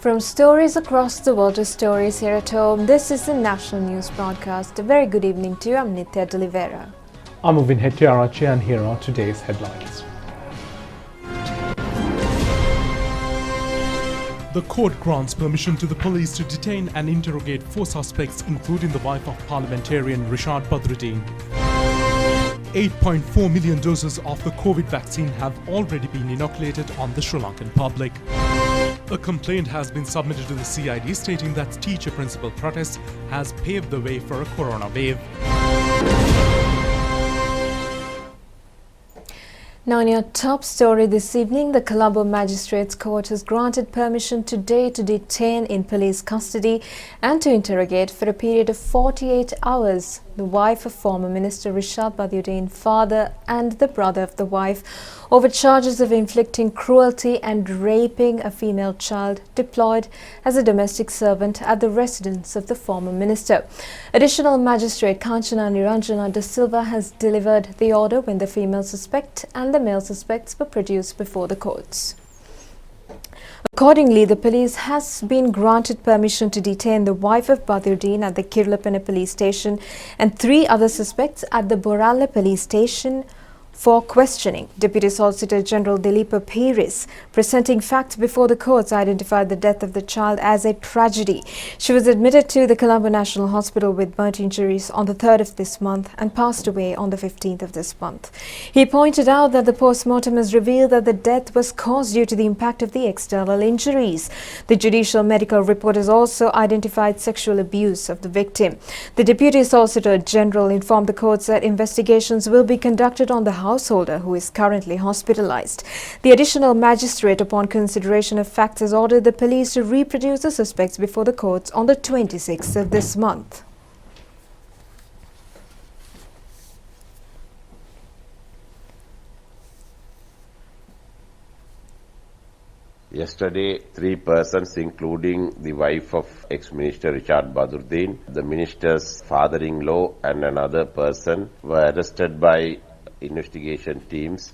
From stories across the world to stories here at home, this is the National News Broadcast. A very good evening to you. I'm Nitya Delivera. I'm Uvin Hettiarachi and here are today's headlines. The court grants permission to the police to detain and interrogate 4 suspects, including the wife of parliamentarian Rishad Badruddin. 8.4 million doses of the COVID vaccine have already been inoculated on the Sri Lankan public. A complaint has been submitted to the CID stating that teacher principal protest has paved the way for a corona wave. Now in your top story this evening, the Colombo Magistrates Court has granted permission today to detain in police custody and to interrogate for a period of 48 hours the wife of former Minister Rishad Badruddin, father and the brother of the wife, over charges of inflicting cruelty and raping a female child deployed as a domestic servant at the residence of the former minister. Additional Magistrate Kanchana Niranjana De Silva has delivered the order when the female suspect and the male suspects were produced before the courts. Accordingly, the police has been granted permission to detain the wife of Badruddin at the Kirlapena police station and 3 other suspects at the Boralla police station for questioning. Deputy Solicitor General Dileepa Peiris, presenting facts before the courts, identified the death of the child as a tragedy. She was admitted to the Colombo National Hospital with burnt injuries on the 3rd of this month and passed away on the 15th of this month. He pointed out that the post-mortem has revealed that the death was caused due to the impact of the external injuries. The judicial medical report has also identified sexual abuse of the victim. The Deputy Solicitor General informed the courts that investigations will be conducted on the householder who is currently hospitalized. The additional magistrate, upon consideration of facts, has ordered the police to reproduce the suspects before the courts on the 26th of this month. Yesterday, 3 persons, including the wife of ex-minister Rishad Badruddin, the minister's father-in-law and another person, were arrested by investigation teams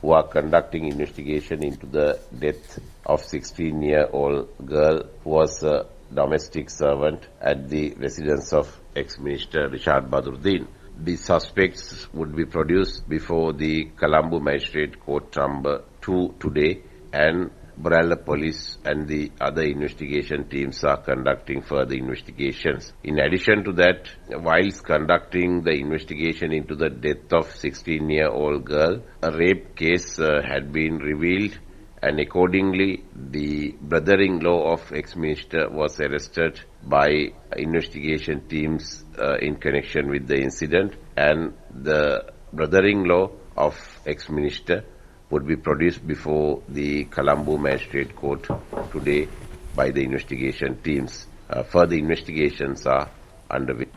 who are conducting investigation into the death of 16-year-old girl who was a domestic servant at the residence of ex-minister Rishad Badruddin. The suspects would be produced before the Colombo Magistrate Court number 2 today, and Boralla Police and the other investigation teams are conducting further investigations. In addition to that, whilst conducting the investigation into the death of 16-year-old girl, a rape case had been revealed, and accordingly the brother-in-law of ex-minister was arrested by investigation teams in connection with the incident, and the brother-in-law of ex-minister would be produced before the Colombo Magistrate Court today by the investigation teams. Further investigations are underway.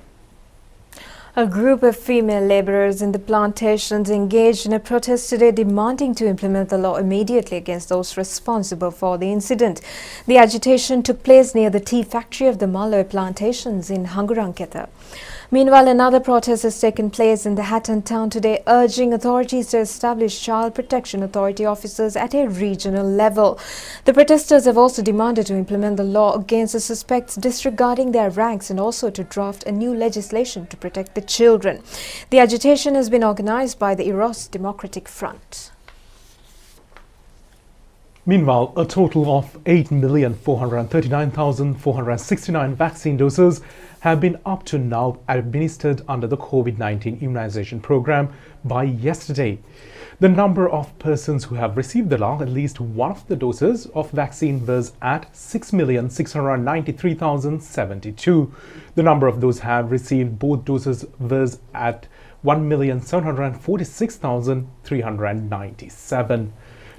A group of female labourers in the plantations engaged in a protest today demanding to implement the law immediately against those responsible for the incident. The agitation took place near the tea factory of the Malloy plantations in Hanguranketa. Meanwhile, another protest has taken place in the Hatton town today, urging authorities to establish Child Protection Authority officers at a regional level. The protesters have also demanded to implement the law against the suspects, disregarding their ranks, and also to draft a new legislation to protect the children. The agitation has been organized by the Eros Democratic Front. Meanwhile, a total of 8,439,469 vaccine doses have been up to now administered under the COVID-19 immunization program by yesterday. The number of persons who have received at least one of the doses of vaccine was at 6,693,072. The number of those who have received both doses was at 1,746,397.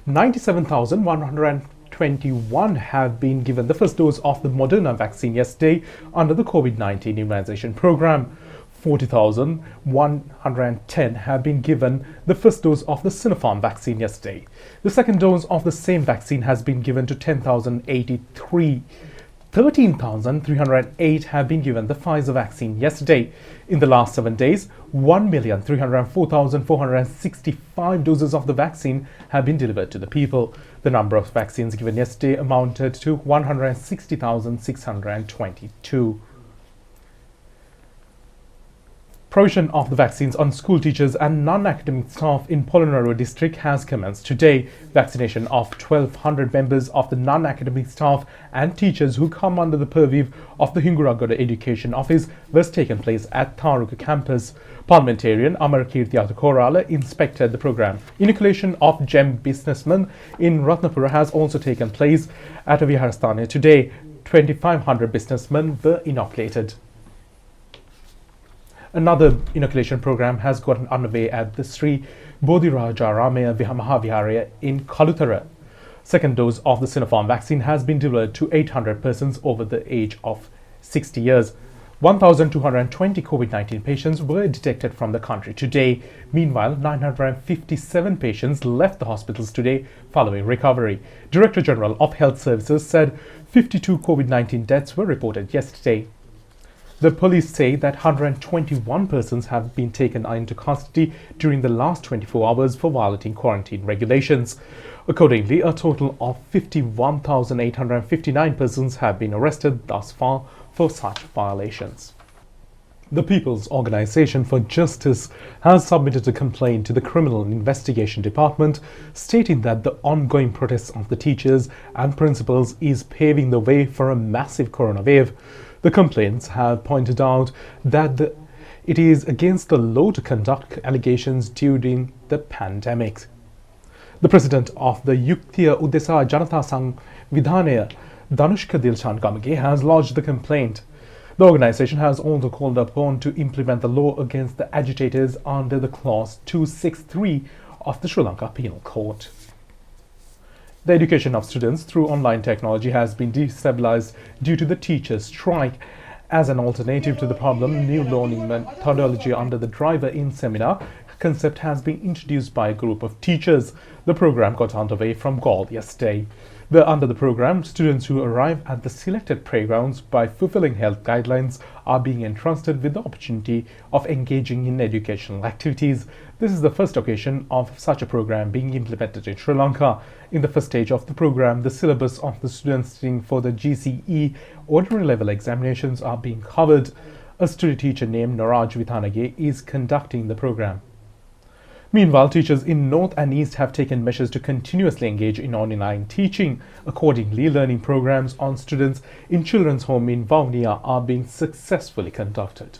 97,121 have been given the first dose of the Moderna vaccine yesterday under the COVID-19 immunization program. 40,110 have been given the first dose of the Sinopharm vaccine yesterday. The second dose of the same vaccine has been given to 10,083. 13,308 have been given the Pfizer vaccine yesterday. In the last 7 days, 1,304,465 doses of the vaccine have been delivered to the people. The number of vaccines given yesterday amounted to 160,622. Provision of the vaccines on school teachers and non-academic staff in Polonnaruwa district has commenced today. Vaccination of 1,200 members of the non-academic staff and teachers who come under the purview of the Hinguragoda Education Office was taken place at Taruka campus. Parliamentarian Amarkirti Atakorala inspected the program. Inoculation of gem businessmen in Ratnapura has also taken place at Viharasthana today. 2,500 businessmen were inoculated. Another inoculation program has gotten underway at the Sri Bodhirajaramaya Mahaviharaya in Kalutara. Second dose of the Sinopharm vaccine has been delivered to 800 persons over the age of 60 years. 1,220 COVID-19 patients were detected from the country today. Meanwhile, 957 patients left the hospitals today following recovery. Director General of Health Services said 52 COVID-19 deaths were reported yesterday. The police say that 121 persons have been taken into custody during the last 24 hours for violating quarantine regulations. Accordingly, a total of 51,859 persons have been arrested thus far for such violations. The People's Organization for Justice has submitted a complaint to the Criminal Investigation Department stating that the ongoing protests of the teachers and principals is paving the way for a massive corona wave. The complaints have pointed out that it is against the law to conduct allegations during the pandemic. The president of the Yuktiya Udesa Janata Sangvidhanaya, Danushka Dilshan Gamage, has lodged the complaint. The organization has also called upon to implement the law against the agitators under the Clause 263 of the Sri Lanka Penal Code. The education of students through online technology has been destabilized due to the teachers' strike. As an alternative to the problem, new learning methodology under the driver-in seminar concept has been introduced by a group of teachers. The program got underway from Gaul yesterday. Under the program, students who arrive at the selected playgrounds by fulfilling health guidelines are being entrusted with the opportunity of engaging in educational activities. This is the first occasion of such a program being implemented in Sri Lanka. In the first stage of the program, the syllabus of the students studying for the GCE ordinary level examinations are being covered. A study teacher named Noraj Vithanage is conducting the program. Meanwhile, teachers in North and East have taken measures to continuously engage in online teaching. Accordingly, learning programs on students in children's home in Vavuniya are being successfully conducted.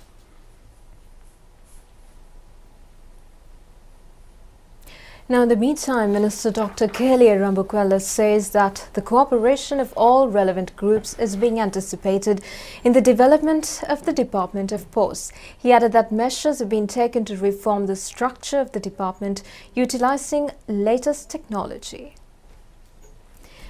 Now, in the meantime, Minister Dr. Kehliya Rambukwella says that the cooperation of all relevant groups is being anticipated in the development of the Department of Posts. He added that measures have been taken to reform the structure of the department utilizing latest technology.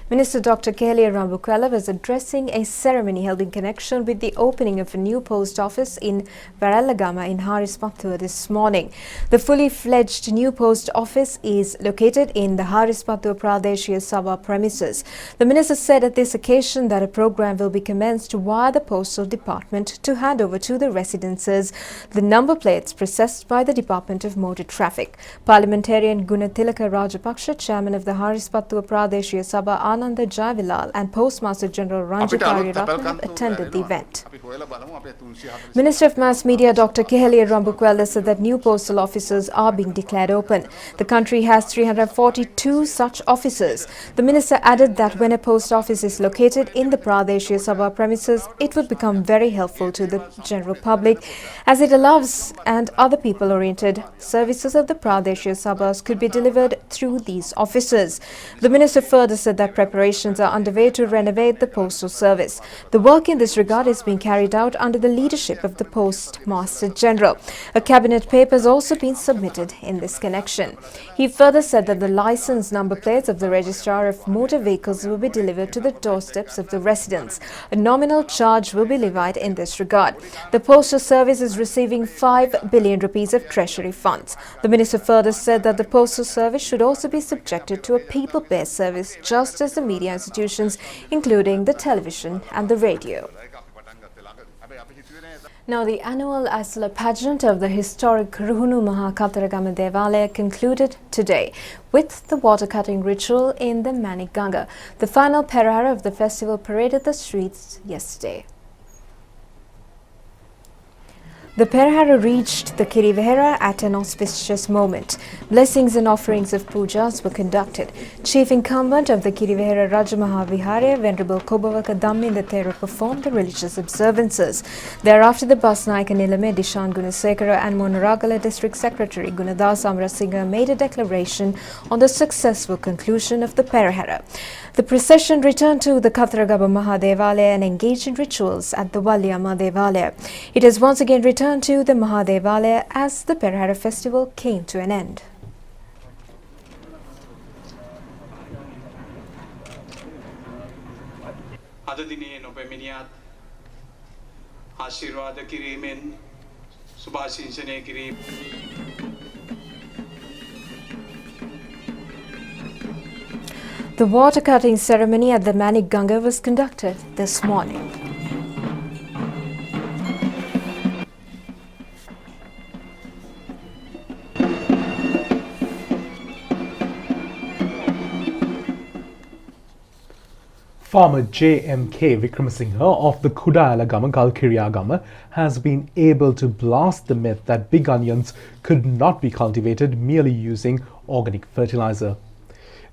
Minister Dr. Kehliya Rambukwella was addressing a ceremony held in connection with the opening of a new post office in Varalagama in Harispattua this morning. The fully fledged new post office is located in the Harispattua Pradeshiya Sabha premises. The minister said at this occasion that a program will be commenced via the postal department to hand over to the residences the number plates processed by the Department of Motor Traffic. Parliamentarian Gunatilaka Rajapaksha, chairman of the Harispattua Pradeshiya Sabha Ananda Javilal and Postmaster General Ranjit Ratnam attended the event. Minister of Mass Media Dr. Kehliya Rambukwella said that new postal offices are being declared open. The country has 342 such offices. The minister added that when a post office is located in the Pradeshiya Sabha premises, it would become very helpful to the general public as it allows and other people-oriented services of the Pradeshiya Sabhas could be delivered through these offices. The minister further said that preparations are underway to renovate the postal service. The work in this regard is being carried out under the leadership of the Postmaster General. A cabinet paper has also been submitted in this connection. He further said that the license number plates of the Registrar of Motor Vehicles will be delivered to the doorsteps of the residents. A nominal charge will be levied in this regard. The postal service is receiving 5 billion rupees of treasury funds. The minister further said that the postal service should also be subjected to a people-based service just as across the media institutions, including the television and the radio. Now, the annual Asala pageant of the historic Ruhunu Maha Kataragama Devalaya concluded today with the water cutting ritual in the Manikganga. The final perahara of the festival paraded the streets yesterday. The perahara reached the Kirivehera at an auspicious moment. Blessings and offerings of pujas were conducted. Chief incumbent of the Kirivehera Rajamahavihare, Venerable Kobavaka Dhammin the Thera performed the religious observances. Thereafter, the Basnaika Nilame, Dishan Gunasekara and Monaragala District Secretary Gunadas Amrasinghe made a declaration on the successful conclusion of the perahara. The procession returned to the Kataragaba Mahadevalaya and engaged in rituals at the Valyama Devalaya. It has once again returned to the Mahadevalaya as the Perahara festival came to an end. Adadine no peminiat Ashirwada kirimen Subhasinsane kirim. The water cutting ceremony at the Manikganga was conducted this morning. Farmer J.M.K. Vikramasinghe of the Kudayalagama Galkiriyagama has been able to blast the myth that big onions could not be cultivated merely using organic fertilizer.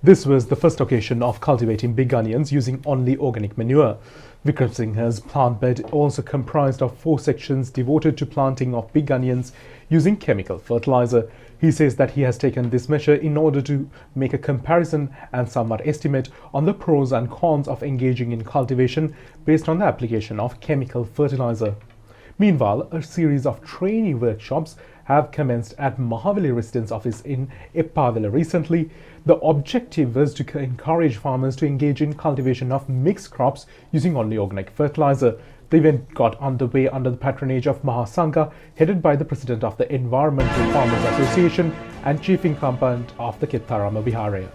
This was the first occasion of cultivating big onions using only organic manure. Vikramasinghe's plant bed also comprised of 4 sections devoted to planting of big onions using chemical fertilizer. He says that he has taken this measure in order to make a comparison and somewhat estimate on the pros and cons of engaging in cultivation based on the application of chemical fertilizer. Meanwhile, a series of trainee workshops have commenced at Mahavali Residence Office in Eppavila recently. The objective was to encourage farmers to engage in cultivation of mixed crops using only organic fertilizer. The event got underway under the patronage of Mahasangha, headed by the president of the Environmental Farmers Association and chief incumbent of the Kittarama Viharaya.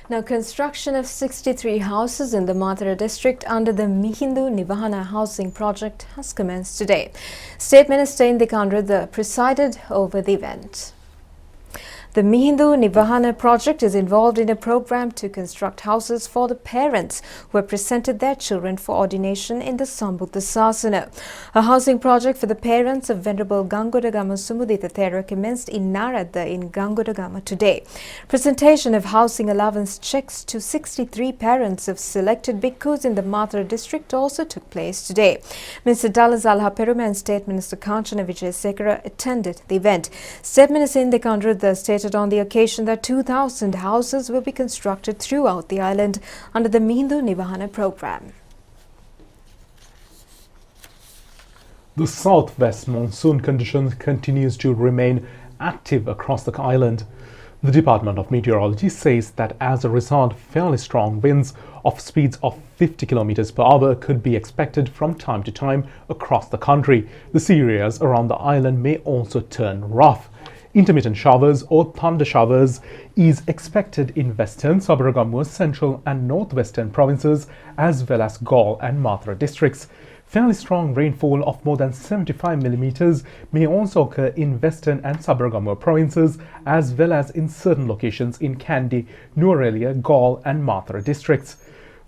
Now, construction of 63 houses in the Mathura district under the Mihindu Nivahana housing project has commenced today. State Minister Indikandra presided over the event. The Mihindu Nivahana project is involved in a program to construct houses for the parents who have presented their children for ordination in the Sambuddha Sasana. A housing project for the parents of Venerable Gangodagama Sumudita Thera commenced in Narada in Gangodagama today. Presentation of housing allowance checks to 63 parents of selected bhikkhus in the Mathura district also took place today. Mr. Dalazalha Perumal and State Minister Kanchana Vijayasekara attended the event. State Minister Indikandra stated on the occasion that 2,000 houses will be constructed throughout the island under the Mihindu Nivahana program. The southwest monsoon conditions continues to remain active across the island. The Department of Meteorology says that as a result, fairly strong winds of speeds of 50 km per hour could be expected from time to time across the country. The sea areas around the island may also turn rough. Intermittent showers or thunder showers is expected in western, Sabaragamuwa, central and northwestern provinces as well as Galle and Mathura districts. Fairly strong rainfall of more than 75 mm may also occur in western and Sabaragamuwa provinces as well as in certain locations in Kandy, Nuwara, Galle and Mathura districts.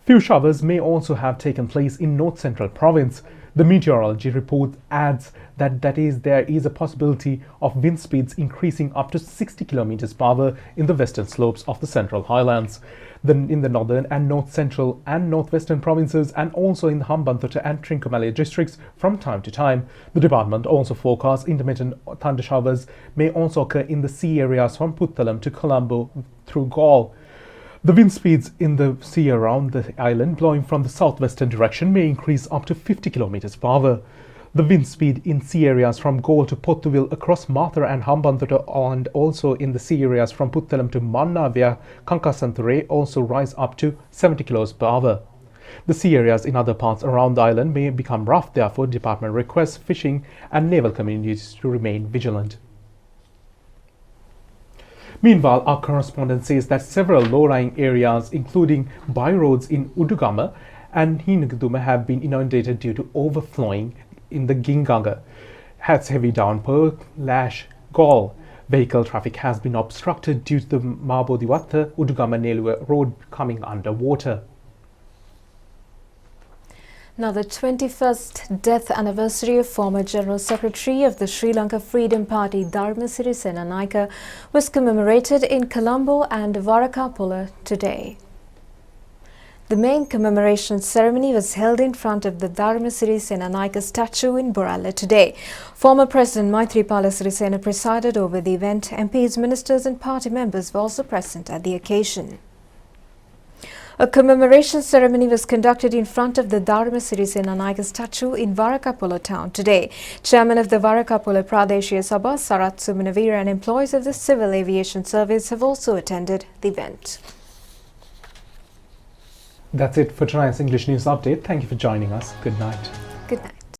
Few showers may also have taken place in North Central Province. The meteorology report adds that there is a possibility of wind speeds increasing up to 60 km per hour in the western slopes of the Central Highlands. Then in the northern and north central and northwestern provinces and also in the Hambantota and Trincomalee districts from time to time. The department also forecasts intermittent thunder showers may also occur in the sea areas from Puttalam to Colombo through Galle. The wind speeds in the sea around the island blowing from the southwestern direction may increase up to 50 km per hour. The wind speed in sea areas from Galle to Pottuville across Mathura and Hambantota and also in the sea areas from Puttalam to Manna via Kankasanture also rise up to 70 km per hour. The sea areas in other parts around the island may become rough, therefore the department requests fishing and naval communities to remain vigilant. Meanwhile, our correspondent says that several low-lying areas, including byroads in Udugama and Hinugduma, have been inundated due to overflowing in the Ginganga. Has heavy downpour lash Gaul. Vehicle traffic has been obstructed due to the Mabodiwata Udugama Nelua road coming underwater. Now, the 21st death anniversary of former General Secretary of the Sri Lanka Freedom Party, Dharma City Senate, was commemorated in Colombo and Varakapula today. The main commemoration ceremony was held in front of the Dharma City Senate statue in Borala today. Former President Maithripala Sirisena presided over the event. MPs, ministers and party members were also present at the occasion. A commemoration ceremony was conducted in front of the Dharma City Senate statue in Varakapula town today. Chairman of the Varakapula Pradeshia Sabha, Sarat Sumanavira, and employees of the Civil Aviation Service have also attended the event. That's it for tonight's English News Update. Thank you for joining us. Good night. Good night.